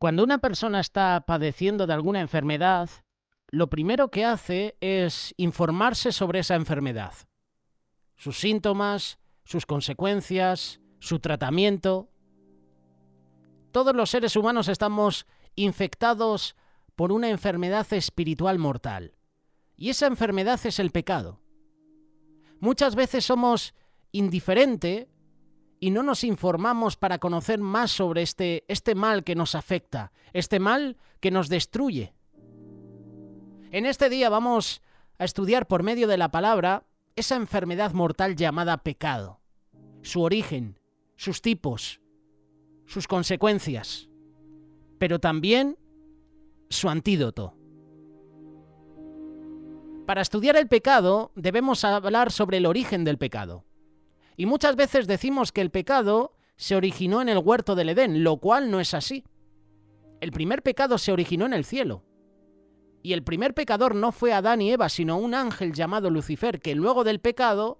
Cuando una persona está padeciendo de alguna enfermedad, lo primero que hace es informarse sobre esa enfermedad, sus síntomas, sus consecuencias, su tratamiento. Todos los seres humanos estamos infectados por una enfermedad espiritual mortal, y esa enfermedad es el pecado. Muchas veces somos indiferentes y no nos informamos para conocer más sobre este mal que nos afecta, este mal que nos destruye. En este día vamos a estudiar por medio de la palabra esa enfermedad mortal llamada pecado, su origen, sus tipos, sus consecuencias, pero también su antídoto. Para estudiar el pecado debemos hablar sobre el origen del pecado. Y muchas veces decimos que el pecado se originó en el huerto del Edén, lo cual no es así. El primer pecado se originó en el cielo. Y el primer pecador no fue Adán y Eva, sino un ángel llamado Lucifer, que luego del pecado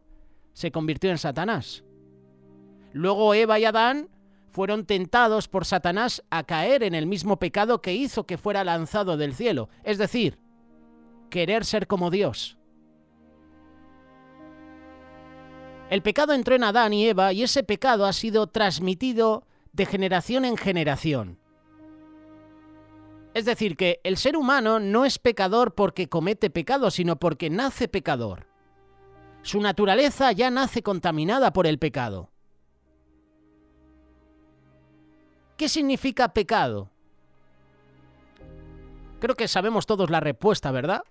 se convirtió en Satanás. Luego Eva y Adán fueron tentados por Satanás a caer en el mismo pecado que hizo que fuera lanzado del cielo, es decir, querer ser como Dios. El pecado entró en Adán y Eva y ese pecado ha sido transmitido de generación en generación. Es decir, que el ser humano no es pecador porque comete pecado, sino porque nace pecador. Su naturaleza ya nace contaminada por el pecado. ¿Qué significa pecado? Creo que sabemos todos la respuesta, ¿verdad?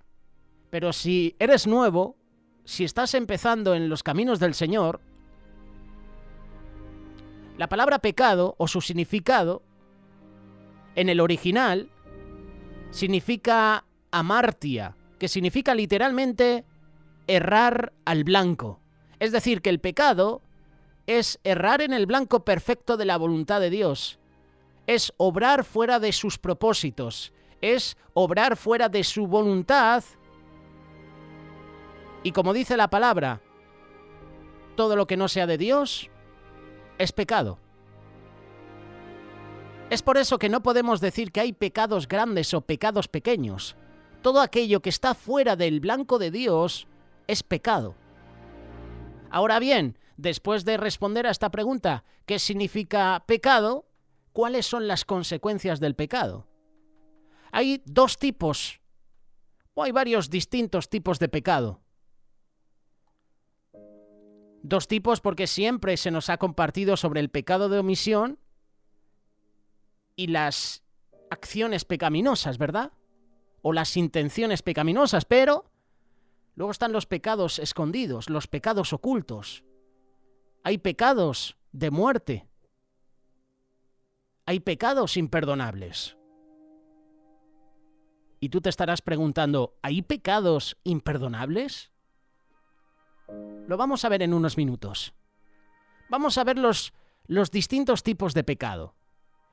Pero si eres nuevo, si estás empezando en los caminos del Señor, la palabra pecado o su significado en el original significa amartia, que significa literalmente errar al blanco. Es decir, que el pecado es errar en el blanco perfecto de la voluntad de Dios, es obrar fuera de sus propósitos, es obrar fuera de su voluntad. Y como dice la palabra, todo lo que no sea de Dios es pecado. Es por eso que no podemos decir que hay pecados grandes o pecados pequeños. Todo aquello que está fuera del blanco de Dios es pecado. Ahora bien, después de responder a esta pregunta, ¿qué significa pecado? ¿Cuáles son las consecuencias del pecado? Hay dos tipos, o hay varios distintos tipos de pecado. Dos tipos porque siempre se nos ha compartido sobre el pecado de omisión y las acciones pecaminosas, ¿verdad? O las intenciones pecaminosas, pero luego están los pecados escondidos, los pecados ocultos. Hay pecados de muerte. Hay pecados imperdonables. Y tú te estarás preguntando, ¿hay pecados imperdonables? Lo vamos a ver en unos minutos. Vamos a ver los distintos tipos de pecado.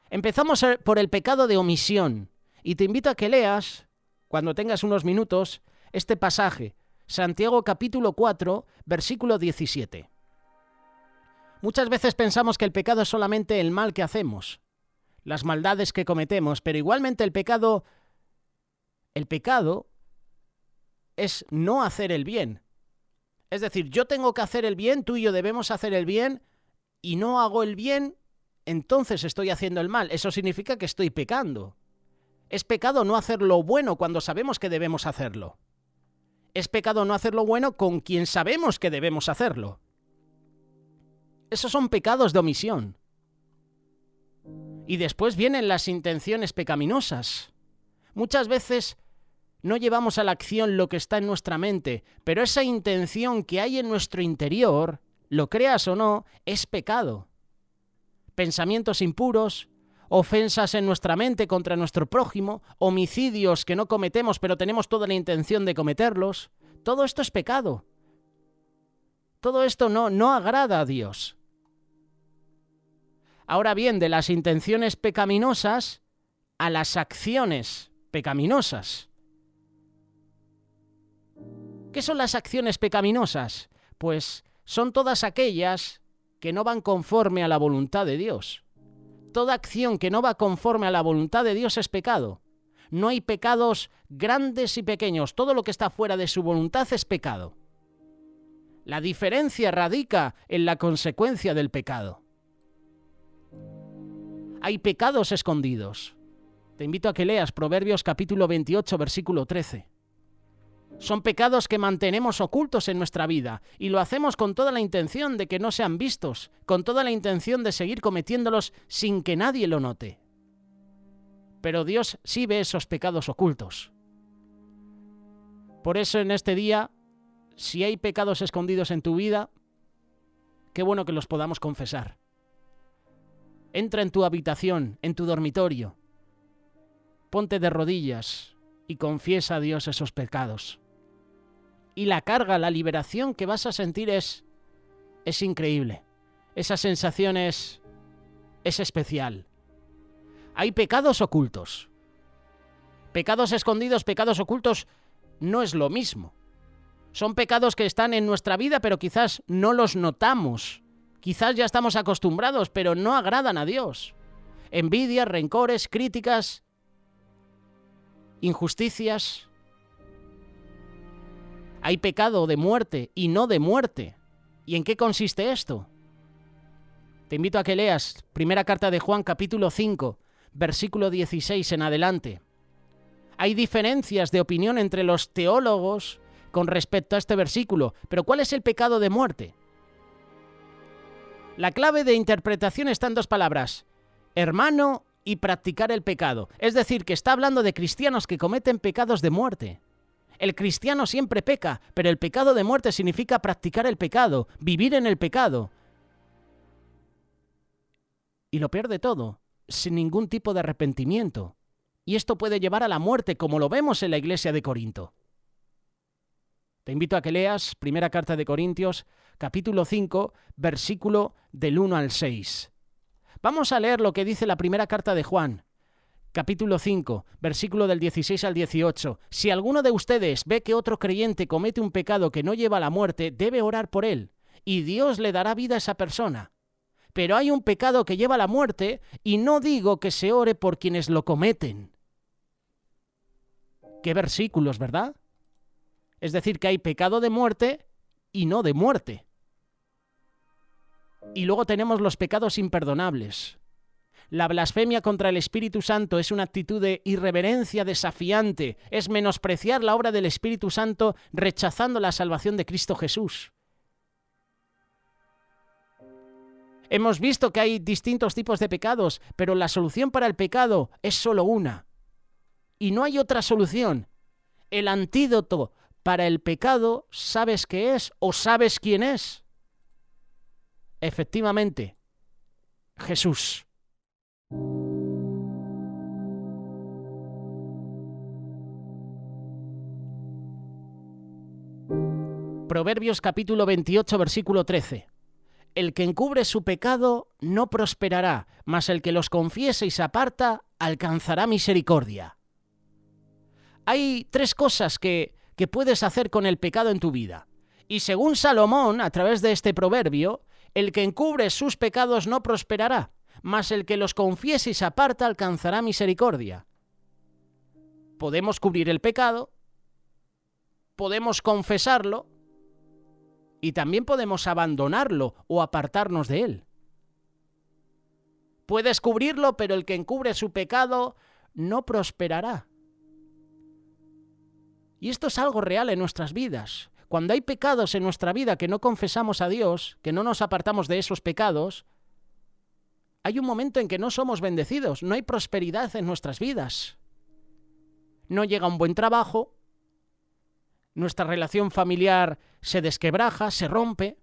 Empezamos por el pecado de omisión. Y te invito a que leas, cuando tengas unos minutos, este pasaje. Santiago capítulo 4, versículo 17. Muchas veces pensamos que el pecado es solamente el mal que hacemos, las maldades que cometemos, pero igualmente el pecado es no hacer el bien. Es decir, yo tengo que hacer el bien, tú y yo debemos hacer el bien, y no hago el bien, entonces estoy haciendo el mal. Eso significa que estoy pecando. Es pecado no hacer lo bueno cuando sabemos que debemos hacerlo. Es pecado no hacer lo bueno con quien sabemos que debemos hacerlo. Esos son pecados de omisión. Y después vienen las intenciones pecaminosas. Muchas veces no llevamos a la acción lo que está en nuestra mente, pero esa intención que hay en nuestro interior, lo creas o no, es pecado. Pensamientos impuros, ofensas en nuestra mente contra nuestro prójimo, homicidios que no cometemos pero tenemos toda la intención de cometerlos, todo esto es pecado. Todo esto no agrada a Dios. Ahora bien, de las intenciones pecaminosas a las acciones pecaminosas. ¿Qué son las acciones pecaminosas? Pues son todas aquellas que no van conforme a la voluntad de Dios. Toda acción que no va conforme a la voluntad de Dios es pecado. No hay pecados grandes y pequeños. Todo lo que está fuera de su voluntad es pecado. La diferencia radica en la consecuencia del pecado. Hay pecados escondidos. Te invito a que leas Proverbios capítulo 28, versículo 13. Son pecados que mantenemos ocultos en nuestra vida y lo hacemos con toda la intención de que no sean vistos, con toda la intención de seguir cometiéndolos sin que nadie lo note. Pero Dios sí ve esos pecados ocultos. Por eso en este día, si hay pecados escondidos en tu vida, qué bueno que los podamos confesar. Entra en tu habitación, en tu dormitorio, ponte de rodillas y confiesa a Dios esos pecados. Y la carga, la liberación que vas a sentir es increíble. Esa sensación es especial. Hay pecados ocultos. Pecados escondidos, pecados ocultos, no es lo mismo. Son pecados que están en nuestra vida, pero quizás no los notamos. Quizás ya estamos acostumbrados, pero no agradan a Dios. Envidias, rencores, críticas, injusticias. Hay pecado de muerte y no de muerte. ¿Y en qué consiste esto? Te invito a que leas primera carta de Juan, capítulo 5, versículo 16 en adelante. Hay diferencias de opinión entre los teólogos con respecto a este versículo, pero ¿cuál es el pecado de muerte? La clave de interpretación está en dos palabras: hermano y practicar el pecado. Es decir, que está hablando de cristianos que cometen pecados de muerte. El cristiano siempre peca, pero el pecado de muerte significa practicar el pecado, vivir en el pecado. Y lo peor de todo, sin ningún tipo de arrepentimiento. Y esto puede llevar a la muerte, como lo vemos en la iglesia de Corinto. Te invito a que leas primera carta de Corintios, capítulo 5, versículo del 1 al 6. Vamos a leer lo que dice la primera carta de Juan, capítulo 5, versículo del 16 al 18. Si alguno de ustedes ve que otro creyente comete un pecado que no lleva a la muerte, debe orar por él, y Dios le dará vida a esa persona. Pero hay un pecado que lleva a la muerte, y no digo que se ore por quienes lo cometen. Qué versículos, ¿verdad? Es decir, que hay pecado de muerte y no de muerte. Y luego tenemos los pecados imperdonables. La blasfemia contra el Espíritu Santo es una actitud de irreverencia desafiante, es menospreciar la obra del Espíritu Santo rechazando la salvación de Cristo Jesús. Hemos visto que hay distintos tipos de pecados, pero la solución para el pecado es solo una. Y no hay otra solución. El antídoto para el pecado, ¿sabes qué es o sabes quién es? Efectivamente, Jesús. Proverbios capítulo 28, versículo 13. El que encubre su pecado no prosperará, mas el que los confiese y se aparta alcanzará misericordia. Hay tres cosas que puedes hacer con el pecado en tu vida. Y según Salomón, a través de este proverbio, el que encubre sus pecados no prosperará, mas el que los confiese y se aparta alcanzará misericordia. Podemos cubrir el pecado, podemos confesarlo, y también podemos abandonarlo o apartarnos de él. Puedes cubrirlo, pero el que encubre su pecado no prosperará. Y esto es algo real en nuestras vidas. Cuando hay pecados en nuestra vida que no confesamos a Dios, que no nos apartamos de esos pecados, hay un momento en que no somos bendecidos, no hay prosperidad en nuestras vidas. No llega un buen trabajo, nuestra relación familiar se desquebraja, se rompe,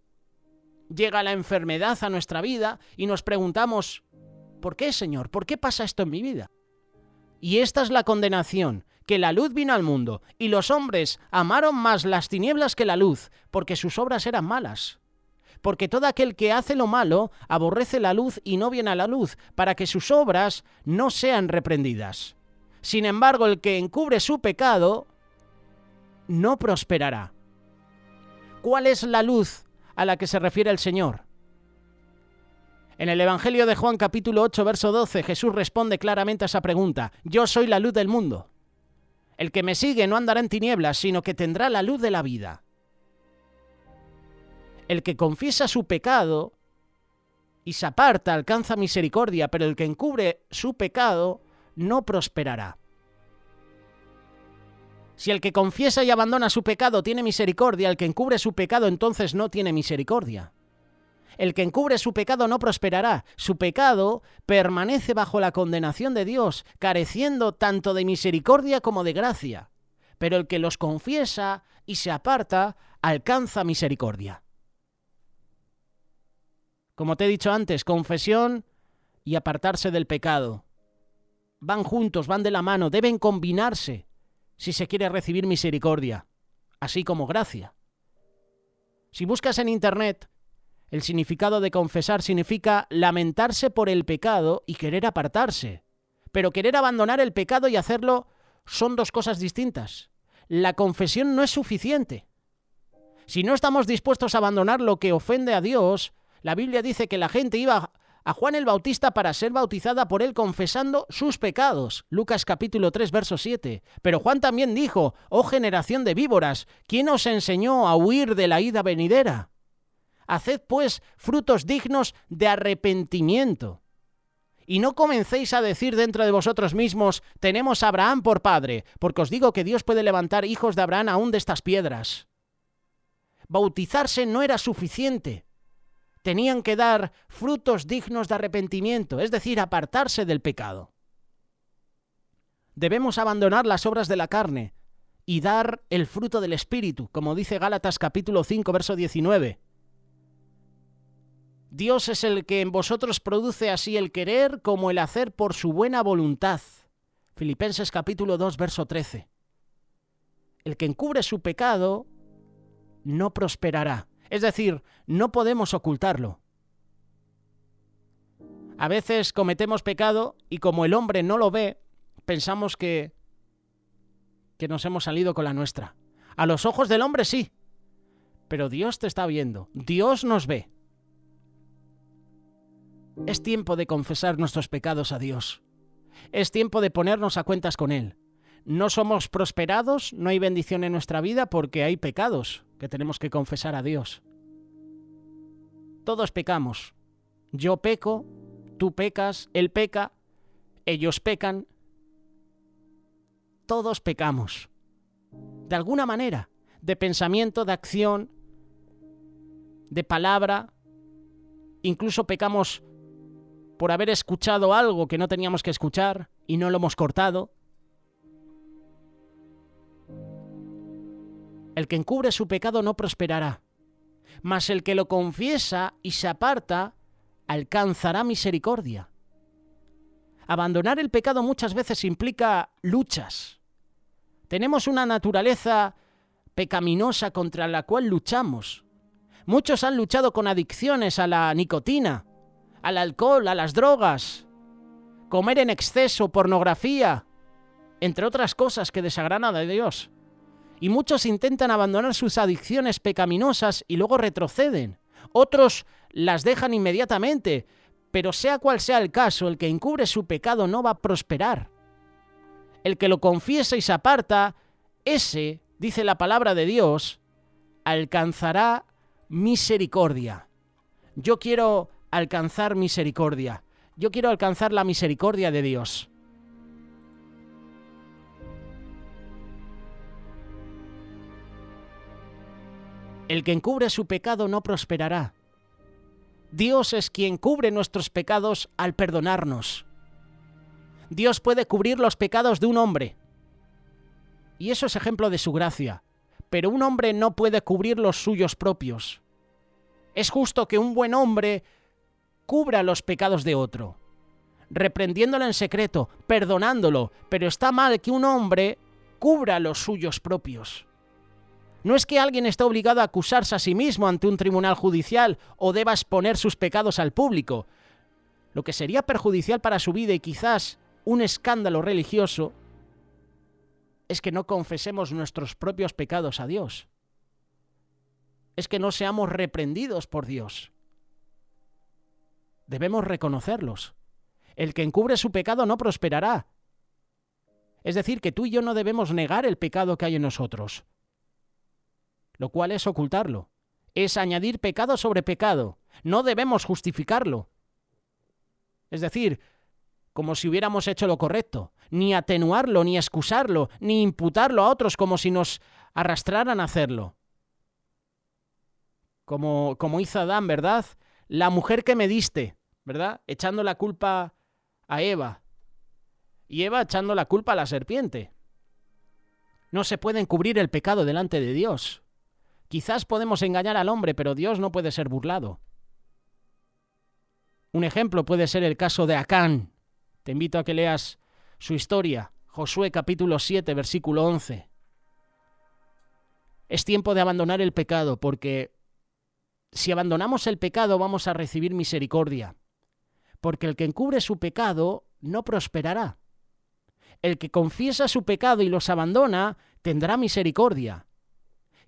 llega la enfermedad a nuestra vida y nos preguntamos, ¿por qué, Señor? ¿Por qué pasa esto en mi vida? Y esta es la condenación, que la luz vino al mundo, y los hombres amaron más las tinieblas que la luz, porque sus obras eran malas. Porque todo aquel que hace lo malo aborrece la luz y no viene a la luz, para que sus obras no sean reprendidas. Sin embargo, el que encubre su pecado no prosperará. ¿Cuál es la luz a la que se refiere el Señor? En el Evangelio de Juan capítulo 8, verso 12, Jesús responde claramente a esa pregunta. Yo soy la luz del mundo. El que me sigue no andará en tinieblas, sino que tendrá la luz de la vida. El que confiesa su pecado y se aparta alcanza misericordia, pero el que encubre su pecado no prosperará. Si el que confiesa y abandona su pecado tiene misericordia, el que encubre su pecado entonces no tiene misericordia. El que encubre su pecado no prosperará. Su pecado permanece bajo la condenación de Dios, careciendo tanto de misericordia como de gracia. Pero el que los confiesa y se aparta alcanza misericordia. Como te he dicho antes, confesión y apartarse del pecado van juntos, van de la mano, deben combinarse si se quiere recibir misericordia, así como gracia. Si buscas en internet, el significado de confesar significa lamentarse por el pecado y querer apartarse. Pero querer abandonar el pecado y hacerlo son dos cosas distintas. La confesión no es suficiente. Si no estamos dispuestos a abandonar lo que ofende a Dios, la Biblia dice que la gente iba a Juan el Bautista para ser bautizada por él confesando sus pecados. Lucas capítulo 3, verso 7. Pero Juan también dijo, oh generación de víboras, ¿quién os enseñó a huir de la ira venidera? Haced pues frutos dignos de arrepentimiento. Y no comencéis a decir dentro de vosotros mismos, tenemos a Abraham por padre, porque os digo que Dios puede levantar hijos de Abraham aún de estas piedras. Bautizarse no era suficiente. Tenían que dar frutos dignos de arrepentimiento, es decir, apartarse del pecado. Debemos abandonar las obras de la carne y dar el fruto del Espíritu, como dice Gálatas capítulo 5, verso 19. Dios es el que en vosotros produce así el querer como el hacer por su buena voluntad. Filipenses capítulo 2, verso 13. El que encubre su pecado no prosperará. Es decir, no podemos ocultarlo. A veces cometemos pecado y como el hombre no lo ve, pensamos que nos hemos salido con la nuestra. A los ojos del hombre sí, pero Dios te está viendo, Dios nos ve. Es tiempo de confesar nuestros pecados a Dios. Es tiempo de ponernos a cuentas con Él. No somos prosperados, no hay bendición en nuestra vida porque hay pecados que tenemos que confesar a Dios. Todos pecamos. Yo peco, tú pecas, Él peca, ellos pecan. Todos pecamos. De alguna manera, de pensamiento, de acción, de palabra. Incluso pecamos por haber escuchado algo que no teníamos que escuchar y no lo hemos cortado. El que encubre su pecado no prosperará, mas el que lo confiesa y se aparta alcanzará misericordia. Abandonar el pecado muchas veces implica luchas. Tenemos una naturaleza pecaminosa contra la cual luchamos. Muchos han luchado con adicciones a la nicotina, al alcohol, a las drogas, comer en exceso, pornografía, entre otras cosas que desagradan a Dios. Y muchos intentan abandonar sus adicciones pecaminosas y luego retroceden. Otros las dejan inmediatamente, pero sea cual sea el caso, el que encubre su pecado no va a prosperar. El que lo confiesa y se aparta, ese, dice la palabra de Dios, alcanzará misericordia. Yo quiero alcanzar misericordia. Yo quiero alcanzar la misericordia de Dios. El que encubre su pecado no prosperará. Dios es quien cubre nuestros pecados al perdonarnos. Dios puede cubrir los pecados de un hombre. Y eso es ejemplo de su gracia. Pero un hombre no puede cubrir los suyos propios. Es justo que un buen hombre cubra los pecados de otro, reprendiéndolo en secreto, perdonándolo, pero está mal que un hombre cubra los suyos propios. No es que alguien esté obligado a acusarse a sí mismo ante un tribunal judicial o deba exponer sus pecados al público. Lo que sería perjudicial para su vida y quizás un escándalo religioso es que no confesemos nuestros propios pecados a Dios. Es que no seamos reprendidos por Dios. Debemos reconocerlos. El que encubre su pecado no prosperará. Es decir, que tú y yo no debemos negar el pecado que hay en nosotros, lo cual es ocultarlo. Es añadir pecado sobre pecado. No debemos justificarlo. Es decir, como si hubiéramos hecho lo correcto, ni atenuarlo, ni excusarlo, ni imputarlo a otros como si nos arrastraran a hacerlo. Como hizo Adán, ¿verdad? La mujer que me diste, ¿verdad? Echando la culpa a Eva. Y Eva echando la culpa a la serpiente. No se puede encubrir el pecado delante de Dios. Quizás podemos engañar al hombre, pero Dios no puede ser burlado. Un ejemplo puede ser el caso de Acán. Te invito a que leas su historia. Josué capítulo 7, versículo 11. Es tiempo de abandonar el pecado, porque si abandonamos el pecado vamos a recibir misericordia. Porque el que encubre su pecado no prosperará. El que confiesa su pecado y los abandona tendrá misericordia.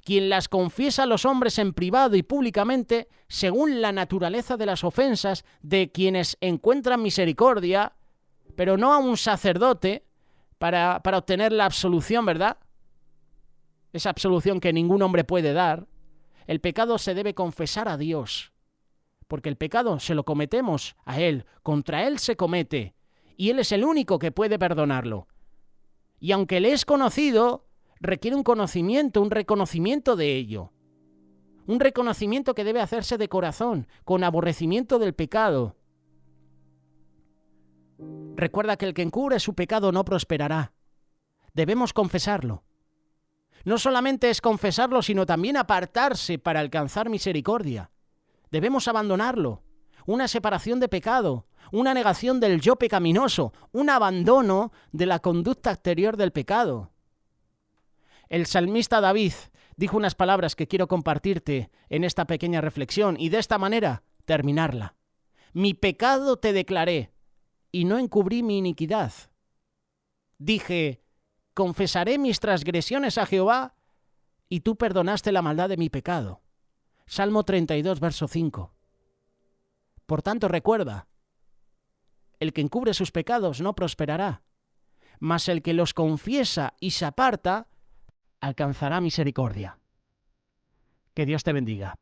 Quien las confiesa a los hombres en privado y públicamente, según la naturaleza de las ofensas de quienes encuentran misericordia, pero no a un sacerdote para obtener la absolución, ¿verdad? Esa absolución que ningún hombre puede dar. El pecado se debe confesar a Dios, porque el pecado se lo cometemos a Él, contra Él se comete, y Él es el único que puede perdonarlo. Y aunque le es conocido, requiere un conocimiento, un reconocimiento de ello. Un reconocimiento que debe hacerse de corazón, con aborrecimiento del pecado. Recuerda que el que encubre su pecado no prosperará. Debemos confesarlo. No solamente es confesarlo, sino también apartarse para alcanzar misericordia. Debemos abandonarlo. Una separación de pecado, una negación del yo pecaminoso, un abandono de la conducta exterior del pecado. El salmista David dijo unas palabras que quiero compartirte en esta pequeña reflexión y de esta manera terminarla. Mi pecado te declaré y no encubrí mi iniquidad. Dije, confesaré mis transgresiones a Jehová y tú perdonaste la maldad de mi pecado. Salmo 32, verso 5. Por tanto, recuerda, el que encubre sus pecados no prosperará, mas el que los confiesa y se aparta alcanzará misericordia. Que Dios te bendiga.